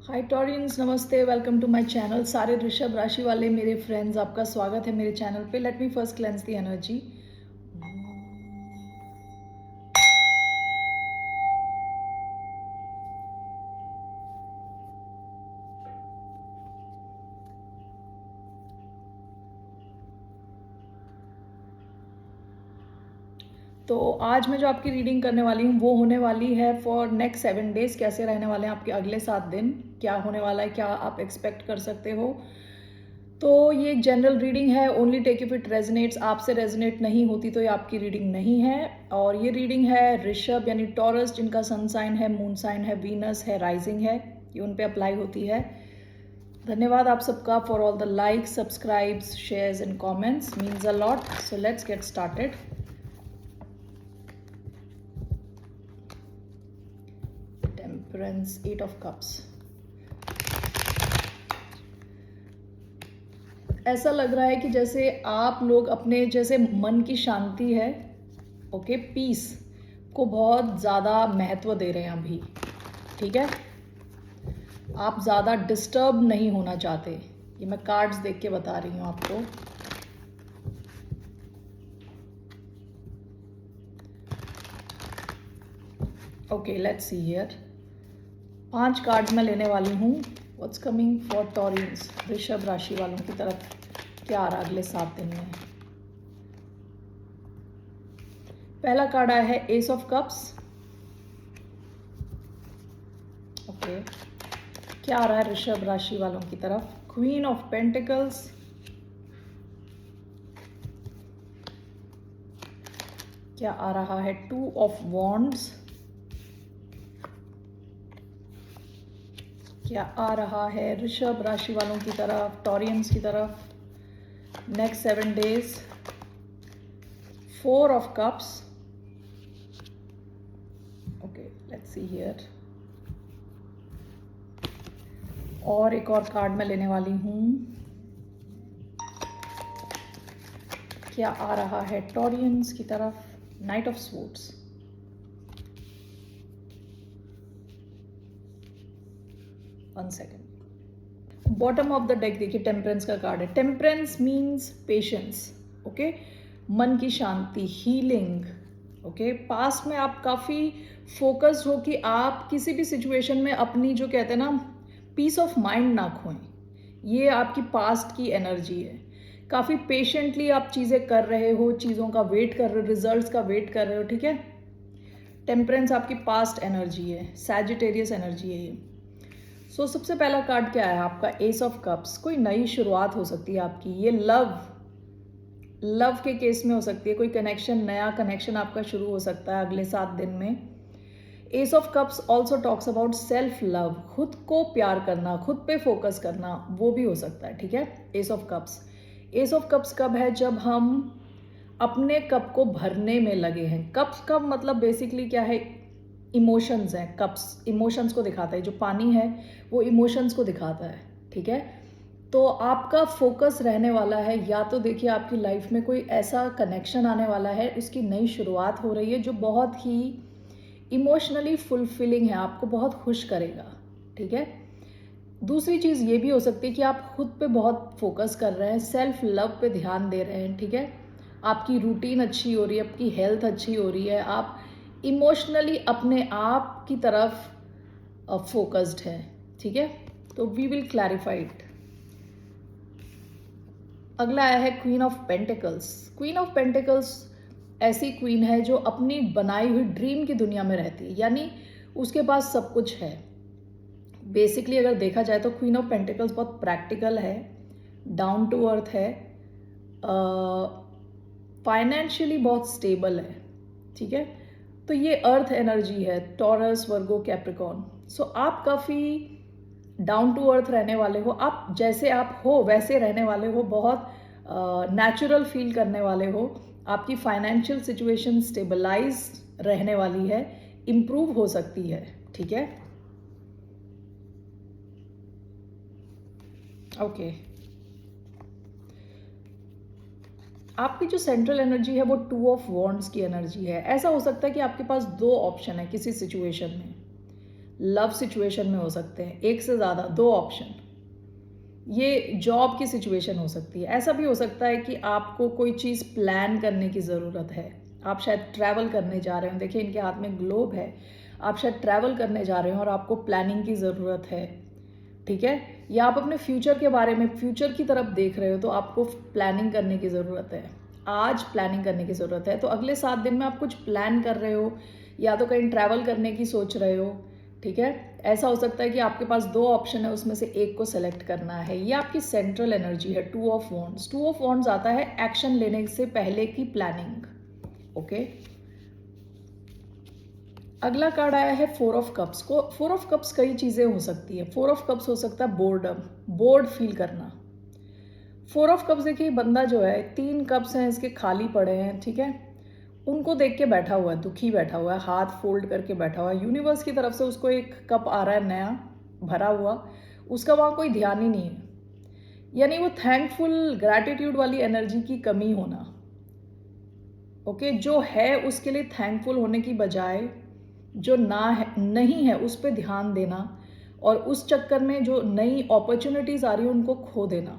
हाय Taureans, नमस्ते। Welcome to my channel. सारे ऋषभ राशि वाले मेरे फ्रेंड्स, आपका स्वागत है मेरे चैनल पे। Let me first cleanse the energy. तो आज मैं जो आपकी रीडिंग करने वाली हूँ वो होने वाली है फॉर नेक्स्ट 7 डेज। कैसे रहने वाले हैं आपके अगले 7 दिन, क्या होने वाला है, क्या आप एक्सपेक्ट कर सकते हो। तो ये एक जनरल रीडिंग है। Only take if it resonates. आपसे रेजनेट नहीं होती तो ये आपकी रीडिंग नहीं है। और ये रीडिंग है ऋषभ यानी टॉरस, जिनका सन साइन है, मून साइन है, वीनस है, राइजिंग है, ये उन पे अप्लाई होती है। धन्यवाद आप सबका for all the likes, subscribes, shares and comments, means a lot. So let's get started. Temperance, 8 of cups. ऐसा लग रहा है कि जैसे आप लोग अपने जैसे मन की शांति है, ओके, पीस को बहुत ज़्यादा महत्व दे रहे हैं अभी। ठीक है, आप ज़्यादा डिस्टर्ब नहीं होना चाहते। ये मैं कार्ड्स देख के बता रही हूँ आपको। Okay, let's see here. 5 card मैं लेने वाली हूँ। What's coming for Taureans, Rishabh राशि वालों की तरफ क्या आ रहा अगले 7 दिन में। पहला कार्ड आया है एस ऑफ कप्स। ओके, क्या आ रहा है ऋषभ राशि वालों की तरफ। क्वीन ऑफ पेंटिकल्स, क्या आ रहा है 2 ऑफ वॉन्ड्स, क्या आ रहा है ऋषभ राशि वालों की तरफ, टॉरियंस की तरफ next 7 days. 4 of cups. Okay, let's see here. और एक और कार्ड मैं लेने वाली हूँ। क्या आ रहा है टॉरियंस की तरफ, night of swords. One second. Bottom of the deck देखिए, टेम्परेंस का कार्ड है। टेम्परेंस मीन्स पेशेंस, ओके, मन की शांति, हीलिंग। ओके, पास्ट में आप काफ़ी फोकस्ड हो कि आप किसी भी सिचुएशन में अपनी जो कहते हैं ना पीस ऑफ माइंड ना खोएं। ये आपकी पास्ट की एनर्जी है। काफ़ी पेशेंटली आप चीज़ें कर रहे हो, चीज़ों का वेट कर रहे हो, रिजल्ट्स का वेट कर रहे हो। ठीक है, टेम्परेंस आपकी पास्ट एनर्जी है, सैजिटेरियस एनर्जी है ये। सो सबसे पहला कार्ड क्या है आपका, एस ऑफ कप्स। कोई नई शुरुआत हो सकती है आपकी। ये लव के केस में हो सकती है। कोई कनेक्शन, नया कनेक्शन आपका शुरू हो सकता है अगले 7 दिन में। S of cups also talks about self love, खुद को प्यार करना, खुद पे फोकस करना, वो भी हो सकता है। ठीक है, S of cups. S of cups कब है, जब हम अपने कप को भरने में लगे हैं। कप्स कब मतलब बेसिकली क्या है, इमोशंस हैं। कप्स इमोशंस को दिखाता है, जो पानी है वो इमोशंस को दिखाता है। ठीक है, तो आपका फोकस रहने वाला है, या तो देखिए आपकी लाइफ में कोई ऐसा कनेक्शन आने वाला है, उसकी नई शुरुआत हो रही है जो बहुत ही इमोशनली फुलफिलिंग है, आपको बहुत खुश करेगा। ठीक है, दूसरी चीज़ ये भी हो सकती है कि आप खुद पे बहुत फोकस कर रहे हैं, सेल्फ लव पे ध्यान दे रहे हैं। ठीक है, आपकी रूटीन अच्छी हो रही है, आपकी हेल्थ अच्छी हो रही है, आप इमोशनली अपने आप की तरफ फोकस्ड है। ठीक है, तो वी विल क्लैरिफाई इट। अगला आया है queen of pentacles. Queen of pentacles ऐसी क्वीन है जो अपनी बनाई हुई ड्रीम की दुनिया में रहती है, यानी उसके पास सब कुछ है। बेसिकली अगर देखा जाए तो क्वीन ऑफ पेंटिकल्स बहुत प्रैक्टिकल है, डाउन टू अर्थ है, फाइनेंशियली बहुत स्टेबल है। ठीक है, तो ये अर्थ एनर्जी है, टॉरस, वर्गो, कैप्रिकॉर्न। सो आप काफ़ी डाउन टू अर्थ रहने वाले हो, आप जैसे आप हो वैसे रहने वाले हो, बहुत नेचुरल फील करने वाले हो। आपकी फाइनेंशियल सिचुएशन स्टेबलाइज रहने वाली है, इम्प्रूव हो सकती है। ठीक है, ओके। आपकी जो सेंट्रल एनर्जी है वो 2 ऑफ वॉन्ड्स की एनर्जी है। ऐसा हो सकता है कि आपके पास 2 ऑप्शन है किसी सिचुएशन में। लव सिचुएशन में हो सकते हैं, एक से ज़्यादा, 2 ऑप्शन। ये जॉब की सिचुएशन हो सकती है। ऐसा भी हो सकता है कि आपको कोई चीज़ प्लान करने की ज़रूरत है। आप शायद ट्रैवल करने जा रहे हो, देखिए इनके हाथ में ग्लोब है। आप शायद ट्रैवल करने जा रहे हो और आपको प्लानिंग की ज़रूरत है, ठीक है? या आप अपने फ्यूचर के बारे में, फ्यूचर की तरफ देख रहे हो, तो आपको प्लानिंग करने की ज़रूरत है। आज प्लानिंग करने की ज़रूरत है। तो अगले 7 दिन में आप कुछ प्लान कर रहे हो, या तो कहीं ट्रैवल करने की सोच रहे हो, ठीक है? ऐसा हो सकता है कि आपके पास 2 ऑप्शन है, उसमें से एक को सेलेक्ट करना है। ये आपकी सेंट्रल एनर्जी है, 2 ऑफ वॉन्ड्स। 2 ऑफ वॉन्ड्स आता है एक्शन लेने से पहले की प्लानिंग, ओके? अगला कार्ड आया है 4 ऑफ कप्स। को 4 ऑफ कप्स कई चीज़ें हो सकती है। 4 ऑफ कप्स हो सकता है बोर्डम, बोर्ड फील करना। 4 ऑफ कप्स देखिए, बंदा जो है, 3 कप्स हैं इसके खाली पड़े हैं, ठीक है? उनको देख के बैठा हुआ है, दुखी बैठा हुआ है, हाथ फोल्ड करके बैठा हुआ है। यूनिवर्स की तरफ से उसको एक कप आ रहा है नया, भरा हुआ, उसका वहाँ कोई ध्यान ही नहीं है। यानी वो थैंकफुल, ग्रैटिट्यूड वाली एनर्जी की कमी होना, ओके? जो है उसके लिए थैंकफुल होने की बजाय जो ना है, नहीं है, उस पे ध्यान देना, और उस चक्कर में जो नई अपॉर्चुनिटीज़ आ रही है उनको खो देना,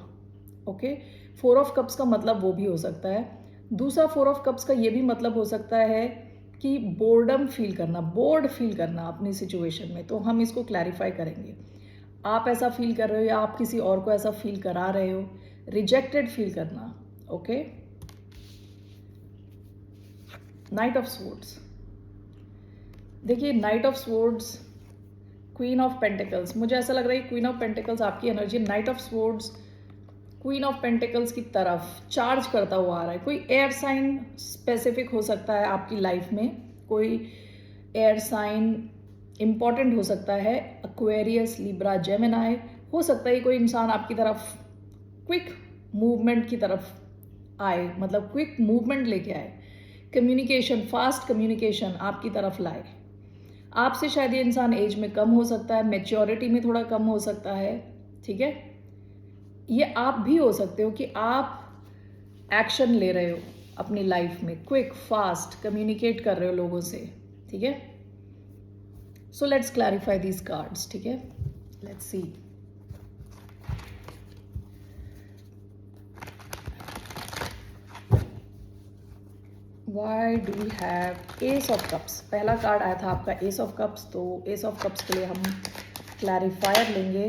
ओके? 4 ऑफ कप्स का मतलब वो भी हो सकता है। दूसरा 4 ऑफ कप्स का ये भी मतलब हो सकता है कि बोर्डम फील करना, बोर्ड फील करना अपनी सिचुएशन में। तो हम इसको क्लैरिफाई करेंगे। आप ऐसा फील कर रहे हो या आप किसी और को ऐसा फील करा रहे हो, रिजेक्टेड फील करना, ओके? Knight of swords. देखिए, knight of swords, queen of pentacles, मुझे ऐसा लग रहा है कि क्वीन ऑफ पेंटिकल्स आपकी energy, knight of swords queen of pentacles की तरफ चार्ज करता हुआ आ रहा है। कोई एयर साइन स्पेसिफिक हो सकता है आपकी लाइफ में, कोई एयर साइन इम्पॉर्टेंट हो सकता है, एक्वेरियस, लिब्रा, जेमिनाई। हो सकता है कोई इंसान आपकी तरफ क्विक मूवमेंट की तरफ आए, मतलब क्विक मूवमेंट लेके आए, कम्युनिकेशन, फास्ट कम्युनिकेशन आपकी तरफ लाए। आपसे शायद ये इंसान एज में कम हो सकता है, मैच्योरिटी में थोड़ा कम हो सकता है, ठीक है? ये आप भी हो सकते हो कि आप एक्शन ले रहे हो अपनी लाइफ में, क्विक, फास्ट कम्युनिकेट कर रहे हो लोगों से, ठीक है? So let's clarify these cards, ठीक है? Let's see. Why do we have S of cups? पहला कार्ड आया था आपका एस ऑफ कप्स, तो एस ऑफ कप्स के लिए हम क्लैरिफायर लेंगे।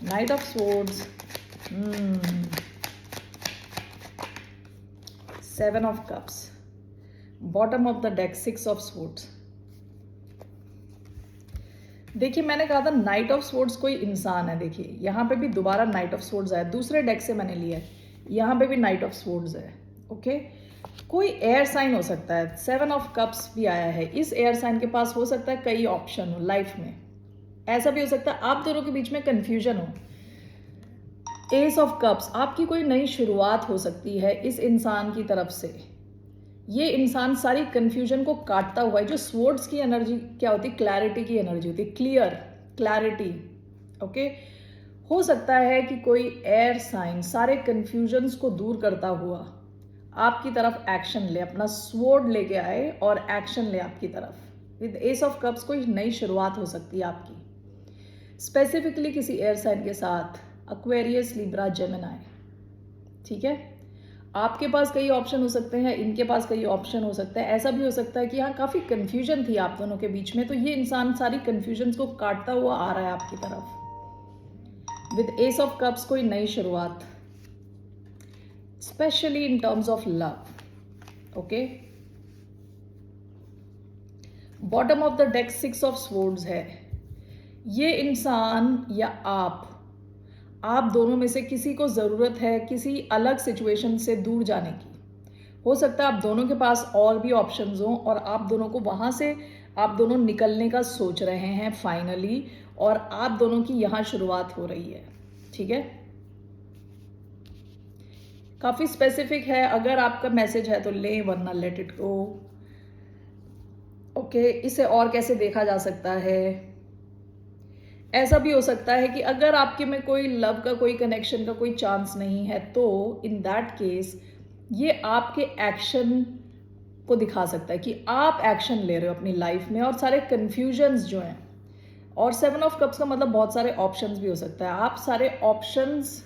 Night of swords, 7 of cups, bottom of the deck 6 of swords. देखिए, मैंने कहा था नाइट ऑफ स्वॉर्ड्स कोई इंसान है। देखिए यहाँ पे भी दोबारा नाइट ऑफ स्वॉर्ड्स आया, दूसरे डेक से मैंने लिया है, यहाँ पे भी नाइट ऑफ स्वॉर्ड्स है, ओके? कोई एयर साइन हो सकता है। 7 ऑफ कप्स भी आया है। इस एयर साइन के पास हो सकता है कई ऑप्शन हो लाइफ में। ऐसा भी हो सकता है आप दोनों के बीच में कंफ्यूजन हो। एस ऑफ कप्स, आपकी कोई नई शुरुआत हो सकती है इस इंसान की तरफ से। ये इंसान सारी कंफ्यूजन को काटता हुआ है। जो स्वॉर्ड्स की एनर्जी क्या होती है? क्लैरिटी की एनर्जी होती है, क्लियर, क्लैरिटी, ओके? हो सकता है कि कोई एयर साइन सारे कंफ्यूजन्स को दूर करता हुआ आपकी तरफ एक्शन ले, अपना स्वॉर्ड लेके आए और एक्शन ले आपकी तरफ। विद एस ऑफ कप्स कोई नई शुरुआत हो सकती है आपकी, स्पेसिफिकली किसी एयर साइन के साथ, एक्वेरियस, लिब्रा, जेमिनाई, ठीक है? आपके पास कई ऑप्शन हो सकते हैं, इनके पास कई ऑप्शन हो सकते हैं। ऐसा भी हो सकता है कि हाँ, काफ़ी कन्फ्यूजन थी आप दोनों के बीच में, तो ये इंसान सारी कन्फ्यूजन को काटता हुआ आ रहा है आपकी तरफ। विद एस ऑफ कप्स कोई नई शुरुआत, specially in terms of love, okay? Bottom of the deck 6 of swords है। ये इंसान या आप दोनों में से किसी को ज़रूरत है किसी अलग सिचुएशन से दूर जाने की। हो सकता है आप दोनों के पास और भी ऑप्शंस हों और आप दोनों को वहाँ से, आप दोनों निकलने का सोच रहे हैं फाइनली, और आप दोनों की यहाँ शुरुआत हो रही है, ठीक है? काफ़ी स्पेसिफिक है। अगर आपका मैसेज है तो लें, वरना लेट इट गो, ओके? इसे और कैसे देखा जा सकता है? ऐसा भी हो सकता है कि अगर आपके में कोई लव का, कोई कनेक्शन का कोई चांस नहीं है, तो इन दैट केस ये आपके एक्शन को दिखा सकता है कि आप एक्शन ले रहे हो अपनी लाइफ में, और सारे कन्फ्यूजन्स जो हैं और 7 ऑफ कप्स का मतलब बहुत सारे ऑप्शंस भी हो सकता है। आप सारे ऑप्शंस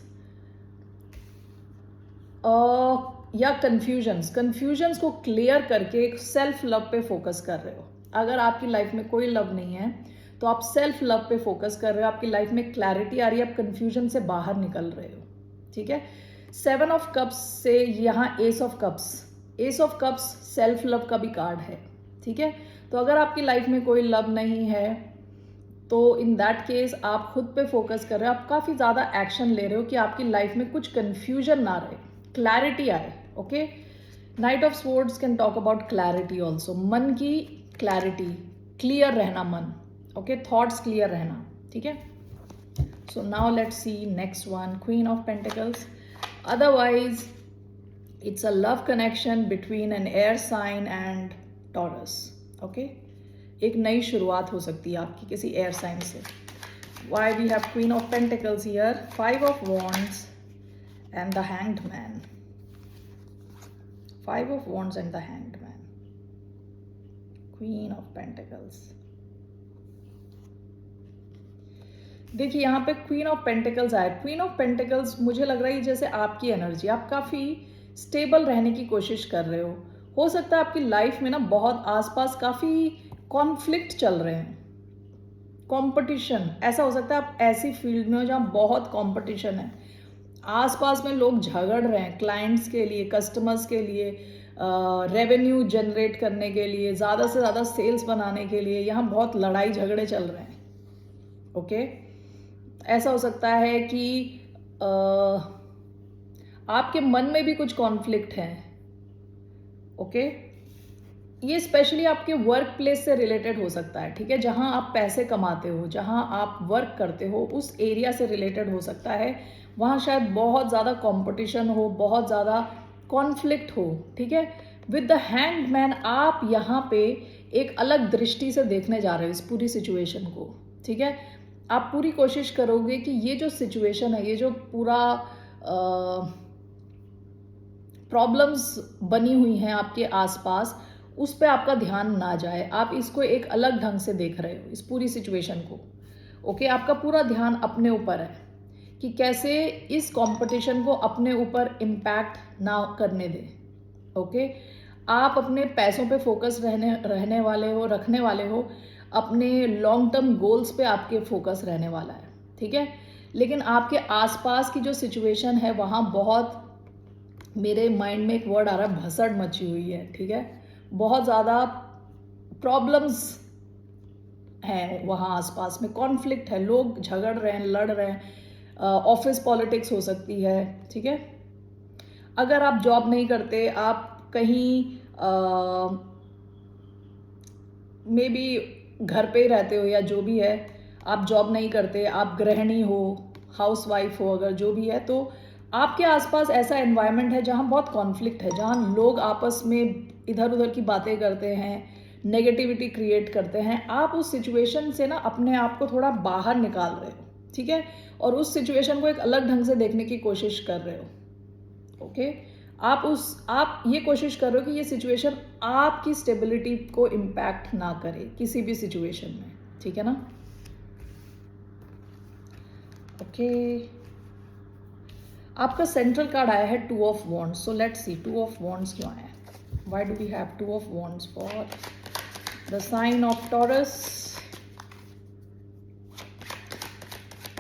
या कन्फ्यूजन्स को क्लियर करके एक सेल्फ लव पे फोकस कर रहे हो। अगर आपकी लाइफ में कोई लव नहीं है तो आप सेल्फ लव पे फोकस कर रहे हो, आपकी लाइफ में क्लैरिटी आ रही है, आप कन्फ्यूजन से बाहर निकल रहे हो। ठीक है, 7 ऑफ कप्स से यहाँ S of cups self love का भी कार्ड है। ठीक है, तो अगर आपकी लाइफ में कोई लव नहीं है तो इन दैट केस आप खुद पे फोकस कर रहे हो, आप काफ़ी ज़्यादा एक्शन ले रहे हो कि आपकी लाइफ में कुछ कन्फ्यूजन ना रहे, क्लैरिटी आए। Okay, knight of swords can talk about clarity also, मन की क्लैरिटी, क्लियर रहना मन। ओके, थॉट्स क्लियर रहना। ठीक है, so now let's see next one, queen of pentacles. Otherwise it's a love connection between an air sign and Taurus. Okay, एक नई शुरुआत हो सकती है आपकी किसी एयर साइन से। Why we have queen of pentacles here, 5 of wands and the hanged man. 5 of wands and the hanged man, queen of pentacles. देखिए यहाँ पे क्वीन ऑफ पेंटिकल्स आए। क्वीन ऑफ पेंटिकल्स मुझे लग रहा है जैसे आपकी एनर्जी, आप काफ़ी स्टेबल रहने की कोशिश कर रहे हो सकता है आपकी लाइफ में ना बहुत आसपास काफ़ी कॉन्फ्लिक्ट चल रहे हैं, कंपटीशन। ऐसा हो सकता है आप ऐसी फील्ड में हो जहाँ बहुत कंपटीशन है, आसपास में लोग झगड़ रहे हैं क्लाइंट्स के लिए, कस्टमर्स के लिए, रेवेन्यू जनरेट करने के लिए, ज़्यादा से ज़्यादा सेल्स बनाने के लिए यहाँ बहुत लड़ाई झगड़े चल रहे हैं। ओके, ऐसा हो सकता है कि आपके मन में भी कुछ कॉन्फ्लिक्ट है। ओके, ये स्पेशली आपके वर्क प्लेस से रिलेटेड हो सकता है। ठीक है, जहां आप पैसे कमाते हो, जहां आप वर्क करते हो, उस एरिया से रिलेटेड हो सकता है। वहां शायद बहुत ज़्यादा कंपटीशन हो, बहुत ज़्यादा कॉन्फ्लिक्ट हो। ठीक है, विद द हैंग्ड मैन आप यहाँ पे एक अलग दृष्टि से देखने जा रहे हो इस पूरी सिचुएशन को। ठीक है, आप पूरी कोशिश करोगे कि ये जो सिचुएशन है, ये जो पूरा प्रॉब्लम्स बनी हुई हैं आपके आसपास, उस पे आपका ध्यान ना जाए। आप इसको एक अलग ढंग से देख रहे हो इस पूरी सिचुएशन को। ओके, आपका पूरा ध्यान अपने ऊपर है कि कैसे इस कंपटीशन को अपने ऊपर इम्पैक्ट ना करने दे। ओके, आप अपने पैसों पे फोकस रखने वाले हो, अपने लॉन्ग टर्म गोल्स पे आपके फोकस रहने वाला है। ठीक है, लेकिन आपके आसपास की जो सिचुएशन है वहाँ बहुत, मेरे माइंड में एक वर्ड आ रहा है, भसड़ मची हुई है। ठीक है, बहुत ज़्यादा प्रॉब्लम्स हैं वहाँ आसपास में, कॉन्फ्लिक्ट है, लोग झगड़ रहे हैं, लड़ रहे हैं, ऑफिस पॉलिटिक्स हो सकती है। ठीक है, अगर आप जॉब नहीं करते, आप कहीं मे बी घर पे ही रहते हो या जो भी है, आप जॉब नहीं करते, आप गृहिणी हो, हाउस वाइफ हो, अगर जो भी है, तो आपके आसपास ऐसा एनवायरनमेंट है जहाँ बहुत कॉन्फ्लिक्ट है, जहाँ लोग आपस में इधर उधर की बातें करते हैं, नेगेटिविटी क्रिएट करते हैं। आप उस सिचुएशन से ना अपने आप को थोड़ा बाहर निकाल रहे हो। ठीक है, और उस सिचुएशन को एक अलग ढंग से देखने की कोशिश कर रहे हो। ओके, आप ये कोशिश कर रहे हो कि ये सिचुएशन आपकी स्टेबिलिटी को इम्पैक्ट ना करे किसी भी सिचुएशन में। ठीक है ना? ओके, आपका सेंट्रल कार्ड आया है 2 of wands. So let's see 2 of wands क्यों आया है। Why do we have 2 of wands for the sign of Taurus?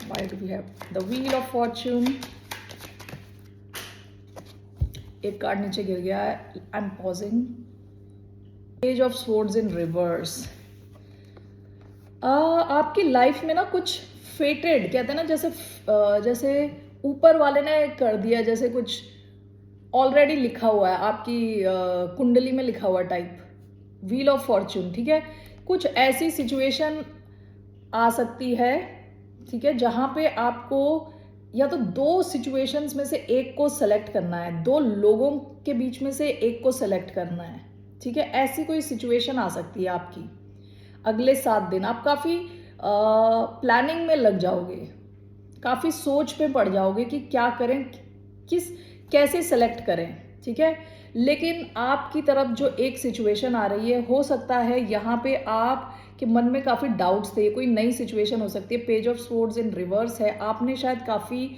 Why do we have the wheel of fortune? एक कार्ड नीचे गिर गया है, I am pausing. Page of swords in reverse. आपकी life में ना कुछ फेटेड, कहते हैं ना, जैसे ऊपर वाले ने कर दिया, जैसे कुछ ऑलरेडी लिखा हुआ है आपकी कुंडली में लिखा हुआ टाइप, व्हील ऑफ फॉर्च्यून। ठीक है, कुछ ऐसी सिचुएशन आ सकती है, ठीक है, जहां पे आपको या तो 2 सिचुएशंस में से एक को सेलेक्ट करना है, 2 लोगों के बीच में से एक को सेलेक्ट करना है। ठीक है, ऐसी कोई सिचुएशन आ सकती है आपकी। अगले 7 दिन आप काफ़ी प्लानिंग में लग जाओगे, काफ़ी सोच में पड़ जाओगे कि क्या करें, कैसे सेलेक्ट करें। ठीक है, लेकिन आपकी तरफ जो एक सिचुएशन आ रही है, हो सकता है यहाँ पे आप कि मन में काफ़ी डाउट्स थे, कोई नई सिचुएशन हो सकती है। Page of swords in reverse है, आपने शायद काफ़ी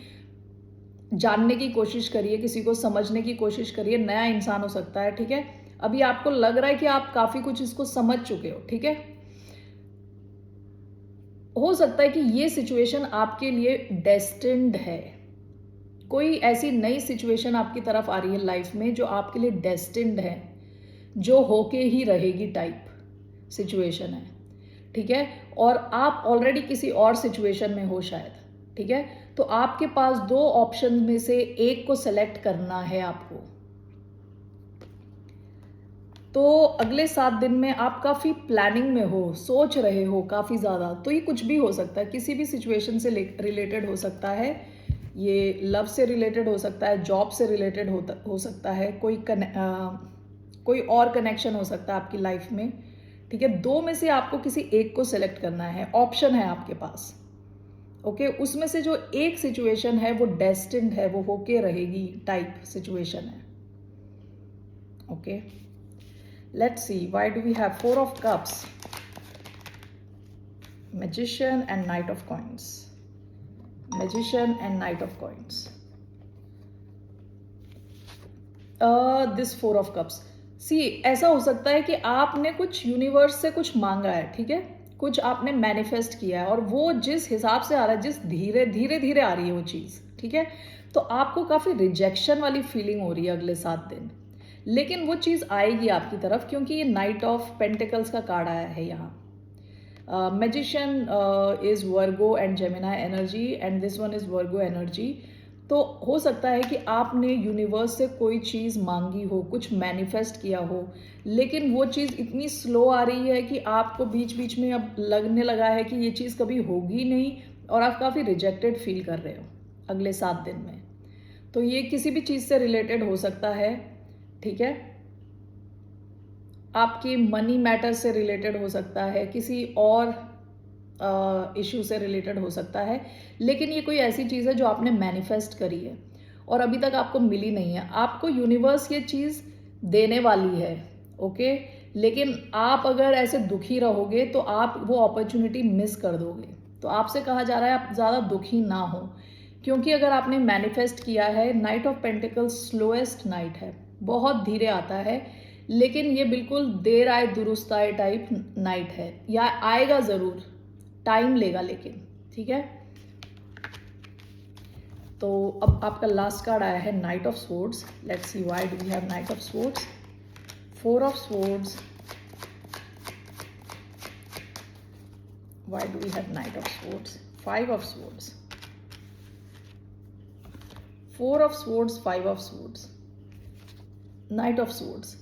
जानने की कोशिश करी है, किसी को समझने की कोशिश करी है, नया इंसान हो सकता है, ठीक है। अभी आपको लग रहा है कि आप काफ़ी कुछ इसको समझ चुके हो, ठीक है। हो सकता है कि ये सिचुएशन आपके लिए डेस्टिन्ड है, कोई ऐसी नई सिचुएशन आपकी तरफ आ रही है लाइफ में जो आपके लिए डेस्टिन्ड है, जो होके ही रहेगी टाइप सिचुएशन है, ठीक है। और आप ऑलरेडी किसी और सिचुएशन में हो शायद, ठीक है। तो आपके पास दो ऑप्शन में से एक को सेलेक्ट करना है आपको। तो अगले 7 दिन में आप काफ़ी प्लानिंग में हो, सोच रहे हो काफ़ी ज़्यादा। तो ये कुछ भी हो सकता है, किसी भी सिचुएशन से रिलेटेड हो सकता है, ये लव से रिलेटेड हो सकता है, जॉब से रिलेटेड हो सकता है, कोई और कनेक्शन हो सकता है आपकी लाइफ में, ठीक है। दो में से आपको किसी एक को सेलेक्ट करना है, ऑप्शन है आपके पास, ओके। उसमें से जो एक सिचुएशन है वो डेस्टिन्ड है, वो होके रहेगी टाइप सिचुएशन है, okay. Let's see, why do we have 4 of cups, magician and knight of coins, magician and knight of coins, this 4 of cups। See, ऐसा हो सकता है कि आपने कुछ यूनिवर्स से कुछ मांगा है, ठीक है, कुछ आपने मैनिफेस्ट किया है और वो जिस हिसाब से आ रहा है, जिस धीरे धीरे आ रही है वो चीज़, ठीक है। तो आपको काफ़ी रिजेक्शन वाली फीलिंग हो रही है अगले 7 दिन, लेकिन वो चीज़ आएगी आपकी तरफ, क्योंकि ये नाइट ऑफ पेंटिकल्स का कार्ड आया है यहाँ। Magician is Virgo and Gemini energy and this one is Virgo energy. तो हो सकता है कि आपने यूनिवर्स से कोई चीज़ मांगी हो, कुछ मैनिफेस्ट किया हो, लेकिन वो चीज़ इतनी स्लो आ रही है कि आपको बीच बीच में अब लगने लगा है कि ये चीज़ कभी होगी नहीं और आप काफ़ी रिजेक्टेड फील कर रहे हो अगले 7 दिन में। तो ये किसी भी चीज़ से रिलेटेड हो सकता है, ठीक है। आपकी मनी मैटर से रिलेटेड हो सकता है, किसी और इशू से रिलेटेड हो सकता है, लेकिन ये कोई ऐसी चीज़ है जो आपने मैनिफेस्ट करी है और अभी तक आपको मिली नहीं है। आपको यूनिवर्स ये चीज़ देने वाली है, ओके। लेकिन आप अगर ऐसे दुखी रहोगे तो आप वो अपॉर्चुनिटी मिस कर दोगे। तो आपसे कहा जा रहा है आप ज़्यादा दुखी ना हो, क्योंकि अगर आपने मैनिफेस्ट किया है, knight of pentacles slowest night है, बहुत धीरे आता है, लेकिन ये बिल्कुल देर आए दुरुस्त आए टाइप नाइट है, या आएगा ज़रूर, टाइम लेगा लेकिन, ठीक है। तो अब आपका लास्ट कार्ड आया है knight of swords. Let's see why do we have knight of swords, 4 of swords, why do we have knight of swords, 5 of swords, 4 of swords, 5 of swords, knight of swords,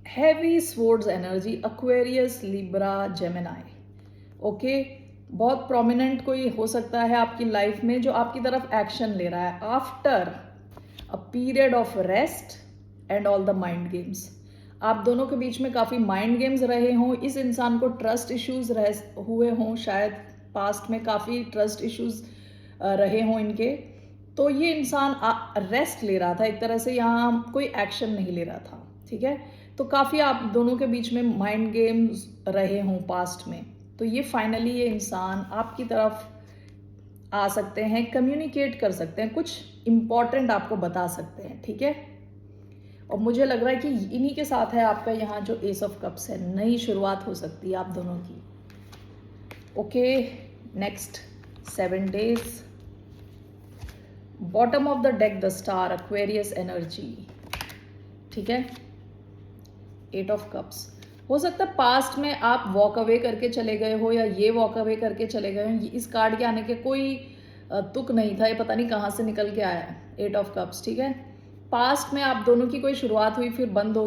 heavy swords energy, Aquarius, Libra, Gemini, okay. बहुत prominent कोई हो सकता है आपकी life में जो आपकी तरफ एक्शन ले रहा है after a period of rest and all the mind games. आप दोनों के बीच में काफ़ी माइंड गेम्स रहे हों, इस इंसान को ट्रस्ट इश्यूज हुए हों, शायद पास्ट में काफ़ी ट्रस्ट इश्यूज रहे हों इनके। तो ये इंसान रेस्ट ले रहा था एक तरह से, यहाँ कोई एक्शन नहीं ले रहा था, ठीक है। तो काफ़ी आप दोनों के बीच में माइंड गेम्स रहे हों पास्ट में। तो ये फाइनली ये इंसान आपकी तरफ आ सकते हैं, कम्युनिकेट कर सकते हैं, कुछ इम्पॉर्टेंट आपको बता सकते हैं, ठीक है। और मुझे लग रहा है कि इन्हीं के साथ है आपका यहाँ जो एस ऑफ कप्स है, नई शुरुआत हो सकती है आप दोनों की, okay. Next 7 days, bottom of the deck the star, Aquarius energy, ठीक है। 8 ऑफ कप्स। हो सकता है पास्ट में आप वॉक अवे करके चले गए हो या ये वॉक अवे करके चले गए हो। इस कार्ड के आने के कोई तुक नहीं था, ये पता नहीं कहाँ से निकल के आया है, 8 ऑफ कप्स, ठीक है। पास्ट में आप दोनों की कोई शुरुआत हुई, फिर बंद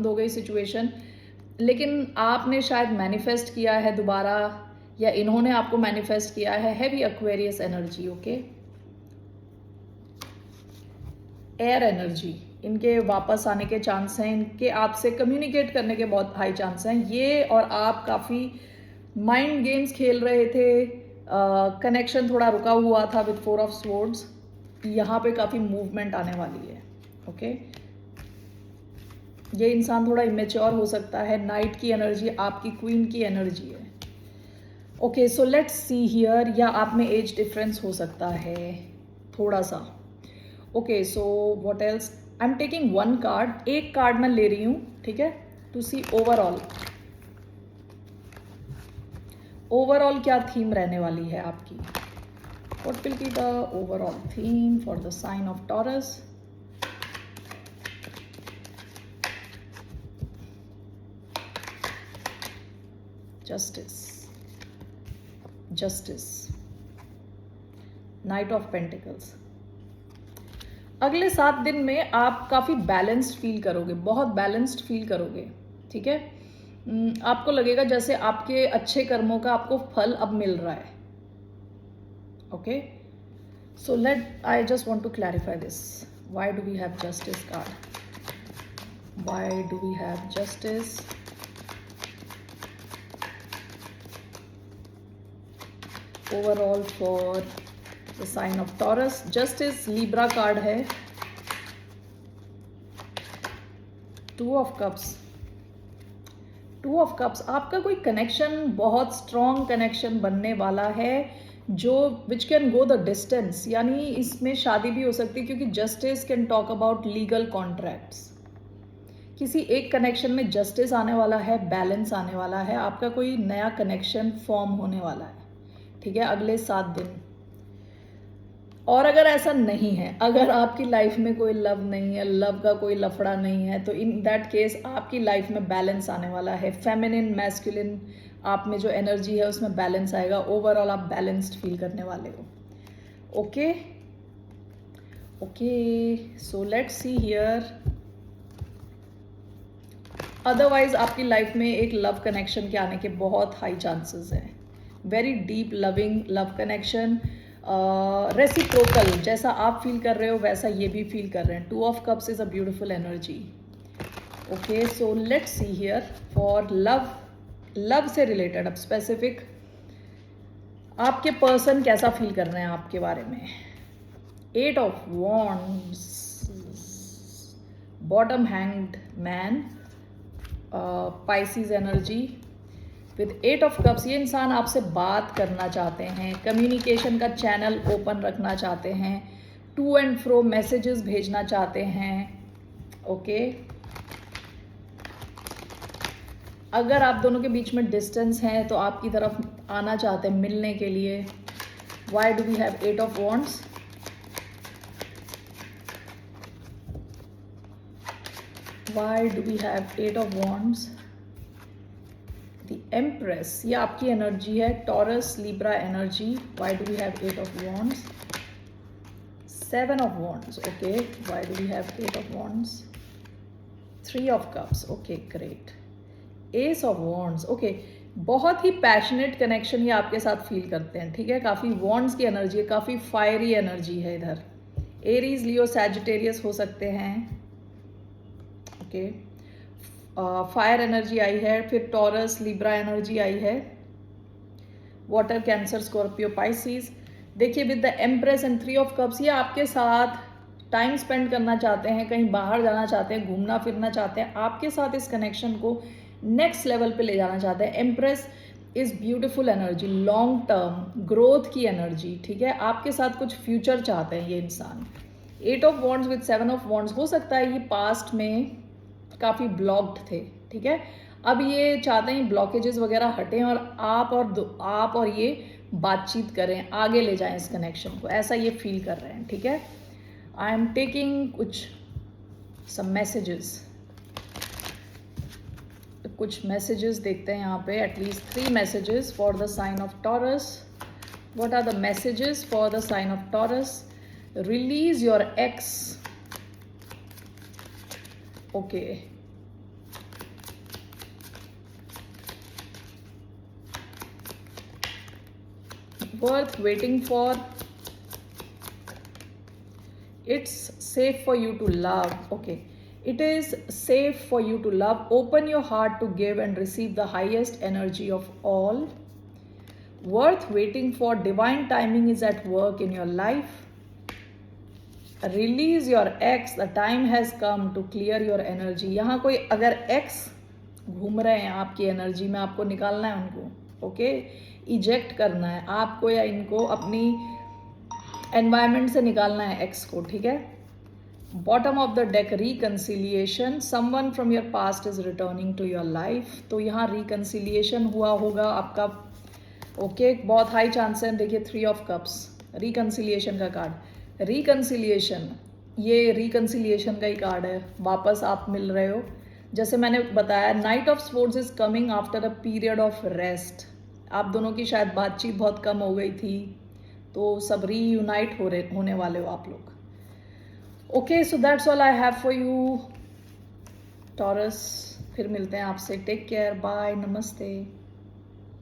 हो गई सिचुएशन, लेकिन आपने शायद मैनिफेस्ट किया है दोबारा या इन्होंने आपको मैनिफेस्ट किया है। Heavy Aquarius energy, okay. Air energy, इनके वापस आने के चांस हैं, इनके आपसे कम्युनिकेट करने के बहुत हाई चांस हैं। ये और आप काफ़ी माइंड गेम्स खेल रहे थे, कनेक्शन थोड़ा रुका हुआ था विद 4 ऑफ स्वॉर्ड्स। यहाँ पे काफ़ी मूवमेंट आने वाली है, ओके। ये इंसान थोड़ा इमेच्योर हो सकता है। नाइट की एनर्जी आपकी क्वीन की एनर्जी है। Okay, so let's see here, या आप में एज डिफरेंस हो सकता है थोड़ा सा। Okay, so what else, I am taking one card, एक कार्ड मैं ले रही हूँ, ठीक है, टू सी ओवरऑल क्या थीम रहने वाली है आपकी। What will be the overall theme for the sign of Taurus. Justice, knight of pentacles. अगले 7 दिन में आप काफ़ी बैलेंस्ड फील करोगे, बहुत बैलेंस्ड फील करोगे, ठीक है। आपको लगेगा जैसे आपके अच्छे कर्मों का आपको फल अब मिल रहा है। Okay, so I just want to clarify this. Why do we have justice card? Why do we have justice? Overall for the sign of Taurus. Justice Libra card है। 2 ऑफ कप्स। 2 ऑफ कप्स, आपका कोई connection, बहुत strong connection बनने वाला है, जो which can go the distance, यानी इसमें शादी भी हो सकती है, क्योंकि justice can talk about legal contracts. किसी एक कनेक्शन में जस्टिस आने वाला है, बैलेंस आने वाला है, आपका कोई नया कनेक्शन फॉर्म होने वाला है, ठीक है, अगले 7 दिन। और अगर ऐसा नहीं है, अगर आपकी लाइफ में कोई लव नहीं है, लव का कोई लफड़ा नहीं है, तो इन दैट केस आपकी लाइफ में बैलेंस आने वाला है। फेमिनिन मैस्कुलिन आप में जो एनर्जी है उसमें बैलेंस आएगा। ओवरऑल आप बैलेंस्ड फील करने वाले हो। Okay okay, so let's see here. Otherwise आपकी लाइफ में एक लव कनेक्शन के आने के बहुत हाई चांसेस हैं। Very deep loving love connection, reciprocal, जैसा आप फील कर रहे हो वैसा ये भी फील कर रहे हैं। 2 of cups is a beautiful energy. Okay, so let's see here for love से रिलेटेड अब स्पेसिफिक आपके पर्सन कैसा फील कर रहे हैं आपके बारे में। 8 of wands, bottom hanged man, Pisces energy with 8 of cups. ये इंसान आपसे बात करना चाहते हैं, कम्युनिकेशन का चैनल ओपन रखना चाहते हैं, टू एंड फ्रो मैसेजेस भेजना चाहते हैं। ओके, अगर आप दोनों के बीच में डिस्टेंस है तो आपकी तरफ आना चाहते हैं मिलने के लिए। Why do we have 8 of wands? Why do we have 8 of wands? The empress, ये आपकी एनर्जी है, Taurus Libra energy. Why do we have 8 of wands? 7 of wands. Okay, why do we have 8 of wands? 3 of cups. Okay, great. Ace of wands. Okay, बहुत ही passionate connection ये आपके साथ feel करते हैं, ठीक है। काफ़ी वॉन्ड्स की एनर्जी है, काफ़ी फायरी एनर्जी है इधर। एरीज, लियो, सैजिटेरियस हो सकते हैं। ओके, फायर एनर्जी आई है, फिर टॉरस लिब्रा एनर्जी आई है, वाटर, कैंसर, स्कॉर्पियो, पाइसिस। देखिए with the empress and 3 of cups, ये आपके साथ टाइम स्पेंड करना चाहते हैं, कहीं बाहर जाना चाहते हैं, घूमना फिरना चाहते हैं, आपके साथ इस कनेक्शन को नेक्स्ट लेवल पे ले जाना चाहते हैं। Empress is beautiful energy, long term growth की एनर्जी, ठीक है। आपके साथ कुछ फ्यूचर चाहते हैं ये इंसान। 8 of wands with 7 of wands, हो सकता है ये पास्ट में काफ़ी ब्लॉक्ड थे, ठीक है। अब ये चाहते हैं ब्लॉकेजेस वगैरह हटें और आप और ये बातचीत करें, आगे ले जाएं इस कनेक्शन को, ऐसा ये फील कर रहे हैं, ठीक है। आई एम टेकिंग कुछ मैसेजेस देखते हैं यहाँ पे, at least 3 messages for the sign of Taurus. What are the messages for the sign of Taurus? Release your ex. Okay, worth waiting for. It's safe for you to love. Okay, it is safe for you to love. Open your heart to give and receive the highest energy of all. Worth waiting for. Divine timing is at work in your life. Release your ex, the time has come to clear your energy. यहाँ कोई अगर x घूम रहे हैं आपकी energy में, आपको निकालना है उनको, ओके, इजेक्ट करना है आपको या इनको अपनी एनवायरनमेंट से निकालना है एक्स को, ठीक है। Bottom of the deck, reconciliation, someone from your past is returning to your life. तो यहाँ रिकन्सिलिएशन हुआ होगा आपका, ओके, बहुत हाई चांस है। देखिए 3 ऑफ कप्स, रिकन्सिलिएशन का कार्ड। रिकन्सिलिएशन, ये रिकन्सिलिएशन का ही कार्ड है, वापस आप मिल रहे हो। जैसे मैंने बताया, night of swords is coming after a period of rest. आप दोनों की शायद बातचीत बहुत कम हो गई थी, तो सब रीयूनाइट होने वाले हो आप लोग। Okay, so that's all I have for you taurus. फिर मिलते हैं आपसे, टेक केयर, बाय, नमस्ते।